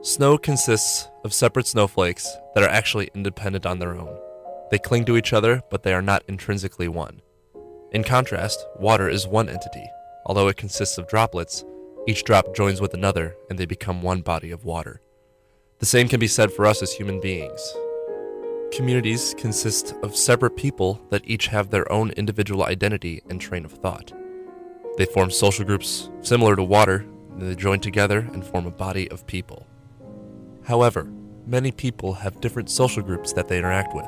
Snow consists of separate snowflakes that are actually independent on their own. They cling to each other, but they are not intrinsically one. In contrast, water is one entity. Although it consists of droplets, each drop joins with another and they become one body of water. The same can be said for us as human beings. Communities consist of separate people that each have their own individual identity and train of thought. They form social groups similar to water, and they join together and form a body of people. However, many people have different social groups that they interact with.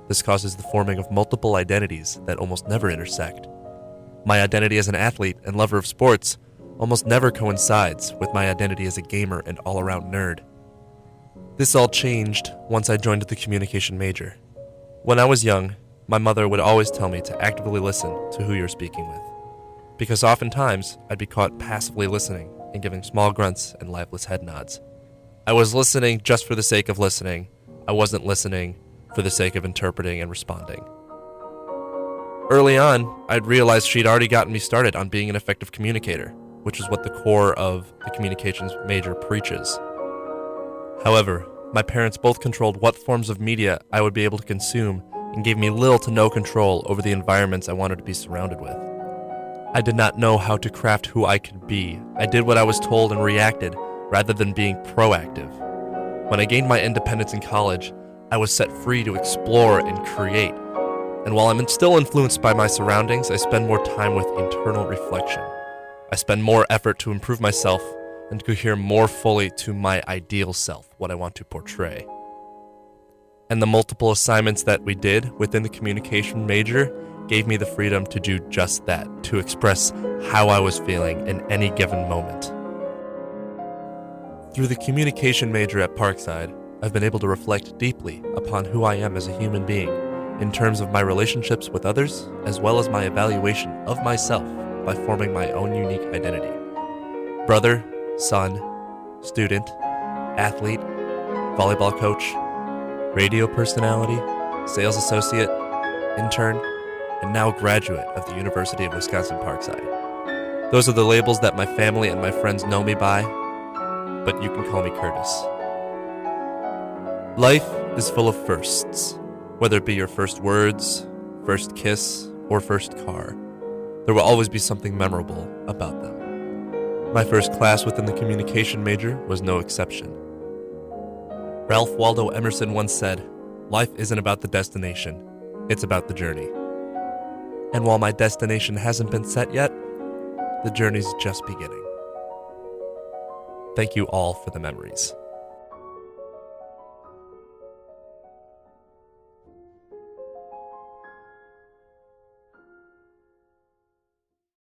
This causes the forming of multiple identities that almost never intersect. My identity as an athlete and lover of sports almost never coincides with my identity as a gamer and all-around nerd. This all changed once I joined the communication major. When I was young, my mother would always tell me to actively listen to who you're speaking with, because oftentimes I'd be caught passively listening and giving small grunts and lifeless head nods. I was listening just for the sake of listening. I wasn't listening for the sake of interpreting and responding. Early on, I'd realized she'd already gotten me started on being an effective communicator, which is what the core of the communications major preaches. However, my parents both controlled what forms of media I would be able to consume and gave me little to no control over the environments I wanted to be surrounded with. I did not know how to craft who I could be. I did what I was told and reacted rather than being proactive. When I gained my independence in college, I was set free to explore and create. And while I'm still influenced by my surroundings, I spend more time with internal reflection. I spend more effort to improve myself and cohere more fully to my ideal self, what I want to portray. And the multiple assignments that we did within the communication major gave me the freedom to do just that, to express how I was feeling in any given moment. Through the communication major at Parkside, I've been able to reflect deeply upon who I am as a human being in terms of my relationships with others, as well as my evaluation of myself by forming my own unique identity. Brother, son, student, athlete, volleyball coach, radio personality, sales associate, intern, and now graduate of the University of Wisconsin-Parkside. Those are the labels that my family and my friends know me by, but you can call me Kurtis. Life is full of firsts, whether it be your first words, first kiss, or first car. There will always be something memorable about them. My first class within the communication major was no exception. Ralph Waldo Emerson once said, "Life isn't about the destination, it's about the journey." And while my destination hasn't been set yet, the journey's just beginning. Thank you all for the memories.